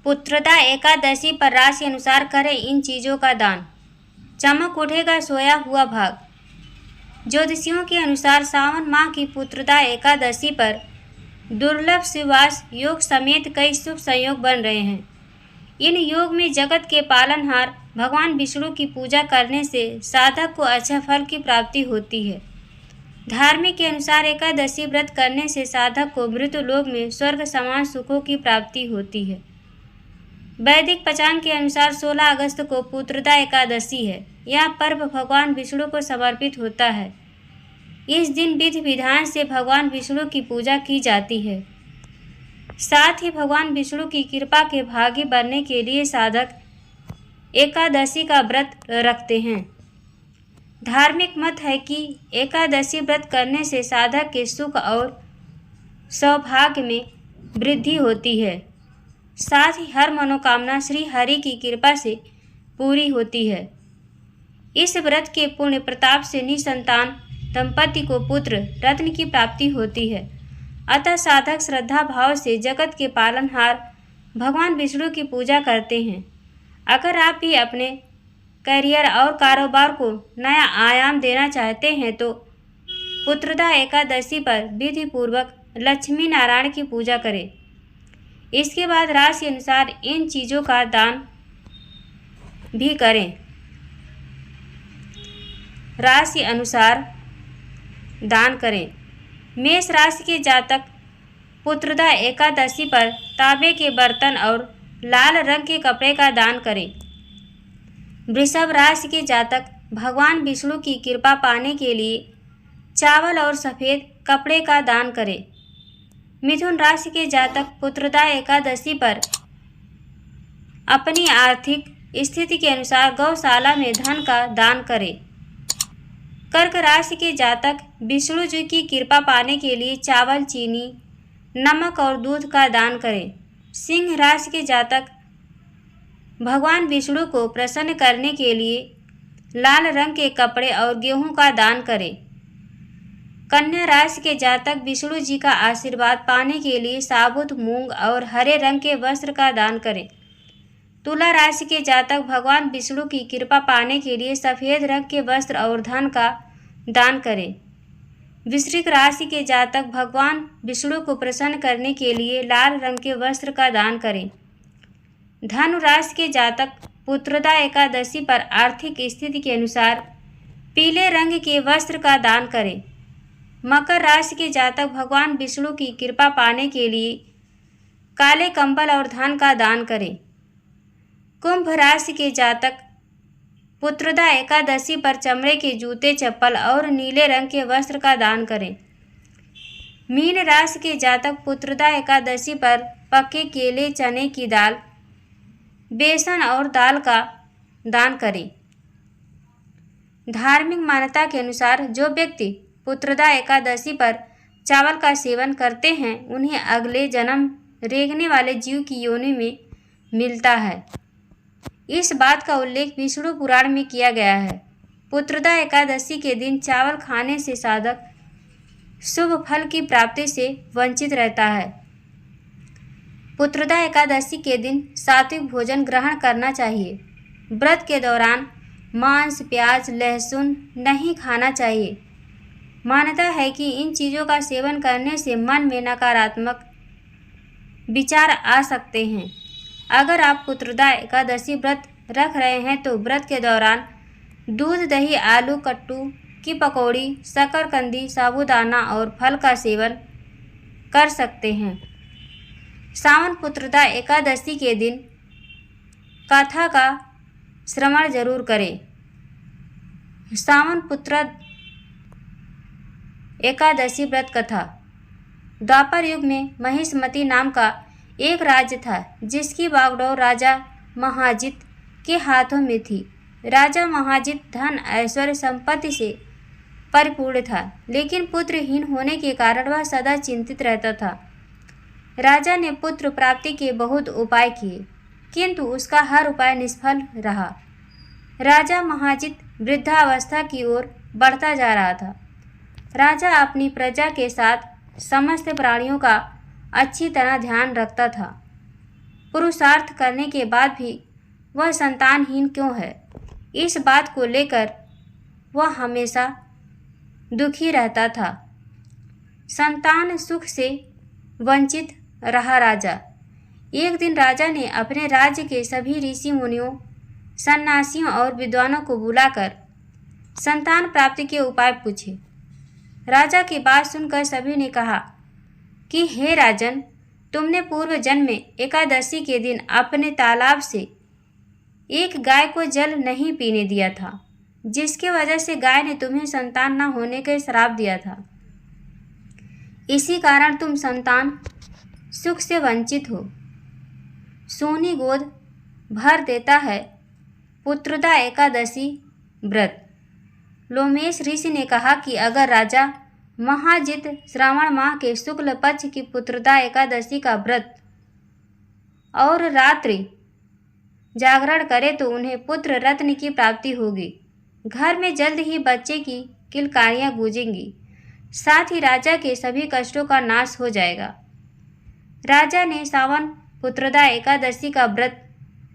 पुत्रदा एकादशी पर राशि अनुसार करें इन चीज़ों का दान। चमक उठेगा सोया हुआ भाग। ज्योतिषियों के अनुसार सावन माह की पुत्रदा एकादशी पर दुर्लभ शिवास योग समेत कई शुभ संयोग बन रहे हैं। इन योग में जगत के पालनहार भगवान विष्णु की पूजा करने से साधक को अच्छा फल की प्राप्ति होती है। धार्मिक के अनुसार एकादशी व्रत करने से साधक को मृत्यु लोक में स्वर्ग समान सुखों की प्राप्ति होती है। वैदिक पंचांग के अनुसार 16 अगस्त को पुत्रदा एकादशी है। यह पर्व भगवान विष्णु को समर्पित होता है। इस दिन विधि विधान से भगवान विष्णु की पूजा की जाती है। साथ ही भगवान विष्णु की कृपा के भागी बनने के लिए साधक एकादशी का व्रत रखते हैं। धार्मिक मत है कि एकादशी व्रत करने से साधक के सुख और सौभाग्य में वृद्धि होती है। साथ ही हर मनोकामना श्री हरि की कृपा से पूरी होती है। इस व्रत के पुण्य प्रताप से निसंतान दंपति को पुत्र रत्न की प्राप्ति होती है। अतः साधक श्रद्धा भाव से जगत के पालनहार भगवान विष्णु की पूजा करते हैं। अगर आप भी अपने करियर और कारोबार को नया आयाम देना चाहते हैं तो पुत्रदा एकादशी पर विधि पूर्वक लक्ष्मी नारायण की पूजा करें। इसके बाद राशि अनुसार इन चीज़ों का दान भी करें। राशि अनुसार दान करें। मेष राशि के जातक पुत्रदा एकादशी पर तांबे के बर्तन और लाल रंग के कपड़े का दान करें। वृषभ राशि के जातक भगवान विष्णु की कृपा पाने के लिए चावल और सफ़ेद कपड़े का दान करें। मिथुन राशि के जातक पुत्रदा एकादशी पर अपनी आर्थिक स्थिति के अनुसार गौशाला में धन का दान करें। कर्क राशि के जातक विष्णु जी की कृपा पाने के लिए चावल, चीनी, नमक और दूध का दान करें। सिंह राशि के जातक भगवान विष्णु को प्रसन्न करने के लिए लाल रंग के कपड़े और गेहूं का दान करें। कन्या राशि के जातक विष्णु जी का आशीर्वाद पाने के लिए साबुत मूंग और हरे रंग के वस्त्र का दान करें। तुला राशि के जातक भगवान विष्णु की कृपा पाने के लिए सफ़ेद रंग के वस्त्र और धन का दान करें। वृश्चिक राशि के जातक भगवान विष्णु को प्रसन्न करने के लिए लाल रंग के वस्त्र का दान करें। धनु राशि के जातक पुत्रदा एकादशी पर आर्थिक स्थिति के अनुसार पीले रंग के वस्त्र का दान करें। मकर राशि के जातक भगवान विष्णु की कृपा पाने के लिए काले कंबल और धन का दान करें। कुंभ राशि के जातक पुत्रदा एकादशी पर चमड़े के जूते, चप्पल और नीले रंग के वस्त्र का दान करें। मीन राशि के जातक पुत्रदा एकादशी पर पके केले, चने की दाल, बेसन और दाल का दान करें। धार्मिक मान्यता के अनुसार जो व्यक्ति पुत्रदा एकादशी पर चावल का सेवन करते हैं उन्हें अगले जन्म रेंगने वाले जीव की योनि में मिलता है। इस बात का उल्लेख विष्णु पुराण में किया गया है। पुत्रदा एकादशी के दिन चावल खाने से साधक शुभ फल की प्राप्ति से वंचित रहता है। पुत्रदा एकादशी के दिन सात्विक भोजन ग्रहण करना चाहिए। व्रत के दौरान मांस, प्याज, लहसुन नहीं खाना चाहिए। मान्यता है कि इन चीज़ों का सेवन करने से मन में नकारात्मक विचार आ सकते हैं। अगर आप पुत्रदा एकादशी व्रत रख रहे हैं तो व्रत के दौरान दूध, दही, आलू कट्टू की पकौड़ी, शकरकंदी, साबूदाना और फल का सेवन कर सकते हैं। सावन पुत्रदा एकादशी के दिन कथा का श्रवण जरूर करें। सावन पुत्र एकादशी व्रत कथा। द्वापर युग में महिष्मति नाम का एक राज्य था जिसकी बागडोर राजा महाजित के हाथों में थी। राजा महाजित धन, ऐश्वर्य, संपत्ति से परिपूर्ण था, लेकिन पुत्रहीन होने के कारण वह सदा चिंतित रहता था। राजा ने पुत्र प्राप्ति के बहुत उपाय किए, किंतु उसका हर उपाय निष्फल रहा। राजा महाजित वृद्धावस्था की ओर बढ़ता जा रहा था। राजा अपनी प्रजा के साथ समस्त प्राणियों का अच्छी तरह ध्यान रखता था। पुरुषार्थ करने के बाद भी वह संतानहीन क्यों है। इस बात को लेकर वह हमेशा दुखी रहता था। संतान सुख से वंचित रहा राजा। एक दिन राजा ने अपने राज्य के सभी ऋषि मुनियों, सन्यासियों और विद्वानों को बुलाकर संतान प्राप्ति के उपाय पूछे। राजा की बात सुनकर सभी ने कहा कि हे राजन, तुमने पूर्व जन्म में एकादशी के दिन अपने तालाब से एक गाय को जल नहीं पीने दिया था, जिसकी वजह से गाय ने तुम्हें संतान न होने का श्राप दिया था। इसी कारण तुम संतान सुख से वंचित हो। सोनी गोद भर देता है पुत्रदा एकादशी व्रत। लोमेश ऋषि ने कहा कि अगर राजा महाजित श्रावण माह के शुक्ल पक्ष की पुत्रदा एकादशी का व्रत और रात्रि जागरण करे तो उन्हें पुत्र रत्न की प्राप्ति होगी। घर में जल्द ही बच्चे की किलकारियां गूंजेंगी, साथ ही राजा के सभी कष्टों का नाश हो जाएगा। राजा ने सावन पुत्रदा एकादशी का व्रत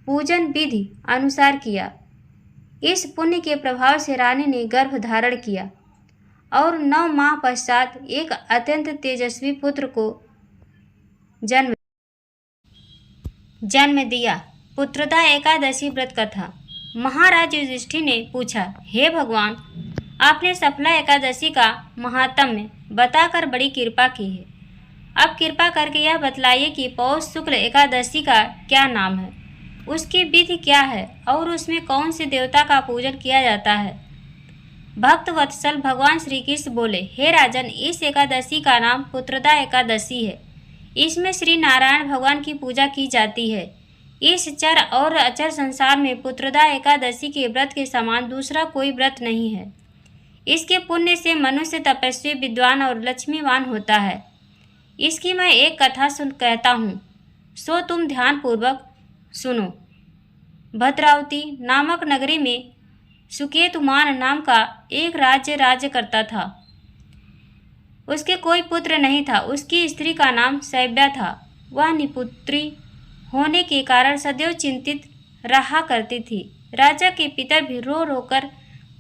पूजन विधि अनुसार किया। इस पुण्य के प्रभाव से रानी ने गर्भ धारण किया और 9 माह पश्चात एक अत्यंत तेजस्वी पुत्र को जन्म दिया। पुत्रदा एकादशी व्रत कथा। महाराज युधिष्ठिर ने पूछा, हे भगवान, आपने सफला एकादशी का महात्म्य बताकर बड़ी कृपा की है। अब कृपा करके यह बतलाइए कि पौष शुक्ल एकादशी का क्या नाम है, उसकी विधि क्या है और उसमें कौन से देवता का पूजन किया जाता है। भक्त वत्सल भगवान श्री कृष्ण बोले, हे राजन, इस एकादशी का नाम पुत्रदा एकादशी है। इसमें श्री नारायण भगवान की पूजा की जाती है। इस चर और अचर संसार में पुत्रदा एकादशी के व्रत के समान दूसरा कोई व्रत नहीं है। इसके पुण्य से मनुष्य तपस्वी, विद्वान और लक्ष्मीवान होता है। इसकी मैं एक कथा कहता हूँ, सो तुम ध्यानपूर्वक सुनो। भद्रावती नामक नगरी में सुकेतुमान नाम का एक राज्य करता था। उसके कोई पुत्र नहीं था। उसकी स्त्री का नाम शैव्या था। वह निपुत्री होने के कारण सदैव चिंतित रहा करती थी। राजा के पिता भी रो रो कर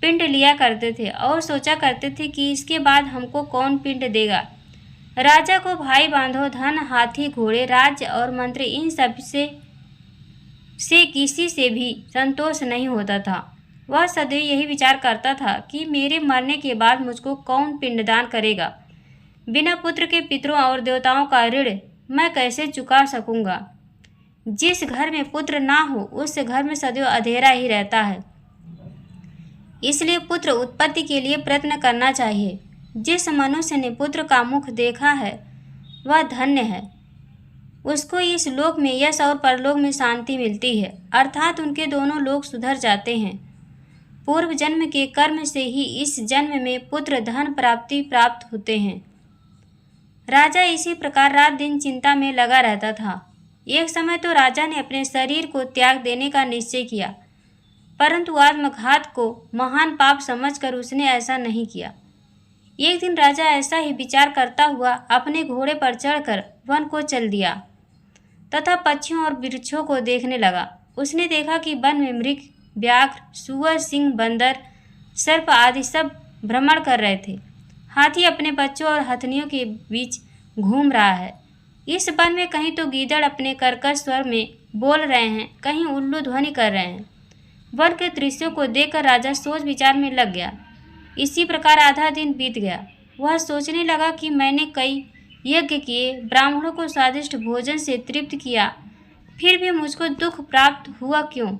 पिंड लिया करते थे और सोचा करते थे कि इसके बाद हमको कौन पिंड देगा। राजा को भाई बांधो, धन, हाथी, घोड़े, राज्य और मंत्री, इन सब से किसी से भी संतोष नहीं होता था। वह सदैव यही विचार करता था कि मेरे मरने के बाद मुझको कौन पिंडदान करेगा। बिना पुत्र के पितरों और देवताओं का ऋण मैं कैसे चुका सकूंगा। जिस घर में पुत्र ना हो उस घर में सदैव अंधेरा ही रहता है। इसलिए पुत्र उत्पत्ति के लिए प्रयत्न करना चाहिए। जिस मनुष्य ने पुत्र का मुख देखा है वह धन्य है। उसको इस लोक में यश और परलोक में शांति मिलती है, अर्थात उनके दोनों लोक सुधर जाते हैं। पूर्व जन्म के कर्म से ही इस जन्म में पुत्र धन प्राप्ति प्राप्त होते हैं। राजा इसी प्रकार रात दिन चिंता में लगा रहता था। एक समय तो राजा ने अपने शरीर को त्याग देने का निश्चय किया, परंतु आत्मघात को महान पाप समझकर उसने ऐसा नहीं किया। एक दिन राजा ऐसा ही विचार करता हुआ अपने घोड़े पर चढ़कर वन को चल दिया तथा पक्षियों और वृक्षों को देखने लगा। उसने देखा कि वन में मृग, व्याघ्र, सूअर, सिंह, बंदर, सर्प आदि सब भ्रमण कर रहे थे। हाथी अपने बच्चों और हथनियों के बीच घूम रहा है। इस वन में कहीं तो गीदड़ अपने कर्कश स्वर में बोल रहे हैं, कहीं उल्लू ध्वनि कर रहे हैं। वन के दृश्यों को देखकर राजा सोच विचार में लग गया। इसी प्रकार आधा दिन बीत गया। वह सोचने लगा कि मैंने कई यज्ञ किए, ब्राह्मणों को स्वादिष्ट भोजन से तृप्त किया, फिर भी मुझको दुख प्राप्त हुआ क्यों।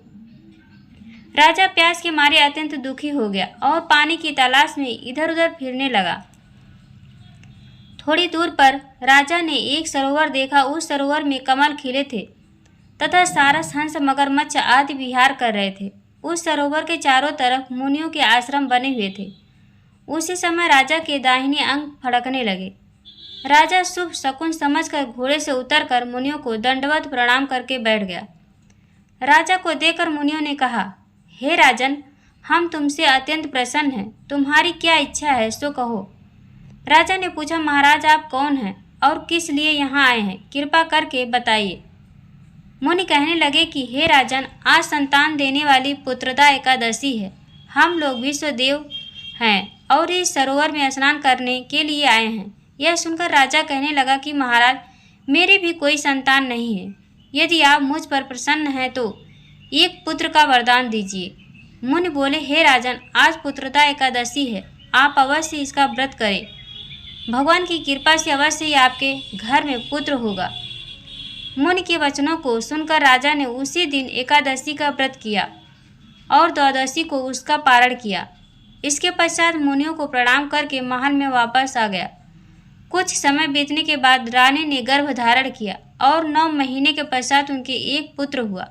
राजा प्यास के मारे अत्यंत दुखी हो गया और पानी की तलाश में इधर उधर फिरने लगा। थोड़ी दूर पर राजा ने एक सरोवर देखा। उस सरोवर में कमल खिले थे तथा सारस, हंस, मगरमच्छ आदि विहार कर रहे थे। उस सरोवर के चारों तरफ मुनियों के आश्रम बने हुए थे। उसी समय राजा के दाहिने अंग फड़कने लगे। राजा शुभ शकुन समझकर घोड़े से उतरकर मुनियों को दंडवत प्रणाम करके बैठ गया। राजा को देखकर मुनियों ने कहा, हे राजन, हम तुमसे अत्यंत प्रसन्न हैं। तुम्हारी क्या इच्छा है सो कहो। राजा ने पूछा, महाराज आप कौन हैं और किस लिए यहाँ आए हैं, कृपा करके बताइए। मुनि कहने लगे कि हे राजन, आज संतान देने वाली पुत्रदा एकादशी है। हम लोग विश्वदेव हैं और इस सरोवर में स्नान करने के लिए आए हैं। यह सुनकर राजा कहने लगा कि महाराज, मेरी भी कोई संतान नहीं है। यदि आप मुझ पर प्रसन्न हैं तो एक पुत्र का वरदान दीजिए। मुनि बोले, हे राजन, आज पुत्रदा एकादशी है, आप अवश्य इसका व्रत करें। भगवान की कृपा से अवश्य ही आपके घर में पुत्र होगा। मुनि के वचनों को सुनकर राजा ने उसी दिन एकादशी का व्रत किया और द्वादशी को उसका पारण किया। इसके पश्चात मुनियों को प्रणाम करके महल में वापस आ गया। कुछ समय बीतने के बाद रानी ने गर्भ धारण किया और 9 महीने के पश्चात उनके एक पुत्र हुआ।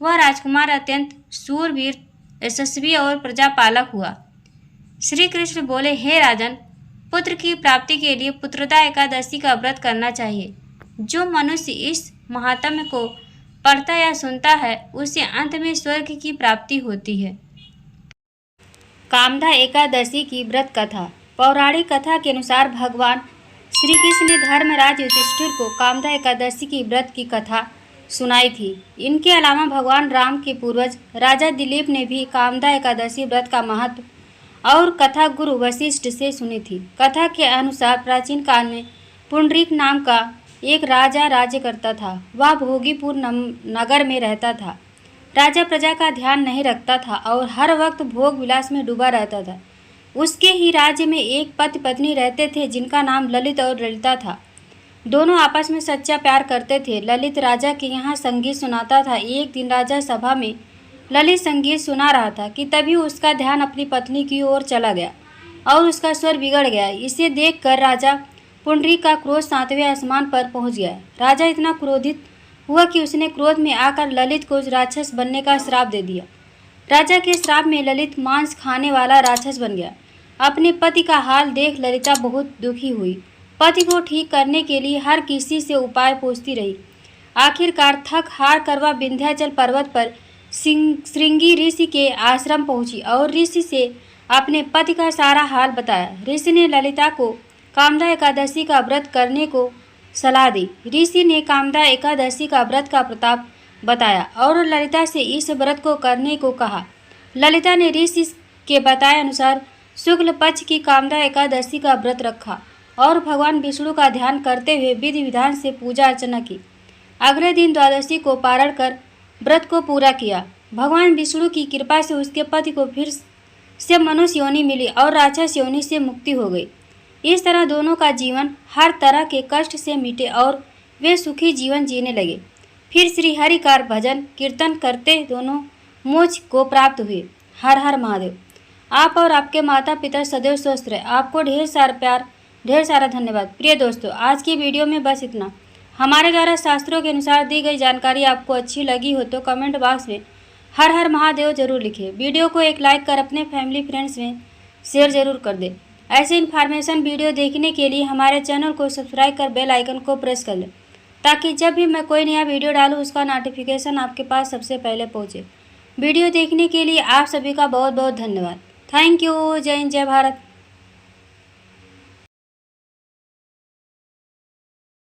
वह राजकुमार अत्यंत शूरवीर, यशस्वी और प्रजापालक हुआ। श्री कृष्ण बोले, हे राजन, पुत्र की प्राप्ति के लिए पुत्रदा एकादशी का व्रत करना चाहिए। जो मनुष्य इस महात्म्य को पढ़ता या सुनता है उसे अंत में स्वर्ग की प्राप्ति होती है। कामदा एकादशी की व्रत कथा। पौराणिक कथा के अनुसार भगवान श्री कृष्ण ने धर्मराज युधिष्ठिर को कामदा एकादशी की व्रत की कथा सुनाई थी। इनके अलावा भगवान राम के पूर्वज राजा दिलीप ने भी कामदा एकादशी व्रत का महत्व और कथा गुरु वशिष्ठ से सुनी थी। कथा के अनुसार प्राचीन काल में पुंडरीक नाम का एक राजा राज्य करता था। वह भोगीपुर नगर में रहता था। राजा प्रजा का ध्यान नहीं रखता था और हर वक्त भोग विलास में डूबा रहता था। उसके ही राज्य में एक पति पत्नी रहते थे जिनका नाम ललित और ललिता था। दोनों आपस में सच्चा प्यार करते थे। ललित राजा के यहाँ संगीत सुनाता था। एक दिन राजा सभा में ललित संगीत सुना रहा था कि तभी उसका ध्यान अपनी पत्नी की ओर चला गया और उसका स्वर बिगड़ गया। इसे देखकर राजा पुंडरीक का क्रोध 7वें आसमान पर पहुंच गया। राजा इतना क्रोधित हुआ कि उसने क्रोध में आकर ललित को राक्षस बनने का श्राप दे दिया। राजा के श्राप में ललित मांस खाने वाला राक्षस बन गया। अपने पति का हाल देख ललिता बहुत दुखी हुई। पति को ठीक करने के लिए हर किसी से उपाय पूछती रही। आखिरकार थक हार कर वह विंध्याचल पर्वत पर श्रृंगी ऋषि के आश्रम पहुंची और ऋषि से अपने पति का सारा हाल बताया। ऋषि ने ललिता को कामदा एकादशी का व्रत करने को सलाह दी। ऋषि ने कामदा एकादशी का व्रत का प्रताप बताया और ललिता से इस व्रत को करने को कहा। ललिता ने ऋषि के बताए अनुसार शुक्ल पक्ष की कामदा एकादशी का व्रत रखा और भगवान विष्णु का ध्यान करते हुए विधि विधान से पूजा अर्चना की। अगले दिन द्वादशी को पारण कर व्रत को पूरा किया। भगवान विष्णु की कृपा से उसके पति को फिर से मनुष्य योनि मिली और राक्षस योनि से मुक्ति हो गई। इस तरह दोनों का जीवन हर तरह के कष्ट से मिटे और वे सुखी जीवन जीने लगे। फिर श्री हरि का भजन कीर्तन करते दोनों मोक्ष को प्राप्त हुए। हर हर महादेव। आप और आपके माता पिता सदैव स्वस्थ रहे। आपको ढेर सारा प्यार, ढेर सारा धन्यवाद। प्रिय दोस्तों, आज की वीडियो में बस इतना। हमारे द्वारा शास्त्रों के अनुसार दी गई जानकारी आपको अच्छी लगी हो तो कमेंट बॉक्स में हर हर महादेव जरूर लिखें। वीडियो को एक लाइक कर अपने फैमिली फ्रेंड्स में शेयर जरूर कर दें। ऐसे इन्फॉर्मेशन वीडियो देखने के लिए हमारे चैनल को सब्सक्राइब कर बेल आइकन को प्रेस कर लें ताकि जब भी मैं कोई नया वीडियो डालूं उसका नोटिफिकेशन आपके पास सबसे पहले पहुंचे। वीडियो देखने के लिए आप सभी का बहुत बहुत धन्यवाद। Thank you. जय हिंद, जय भारत।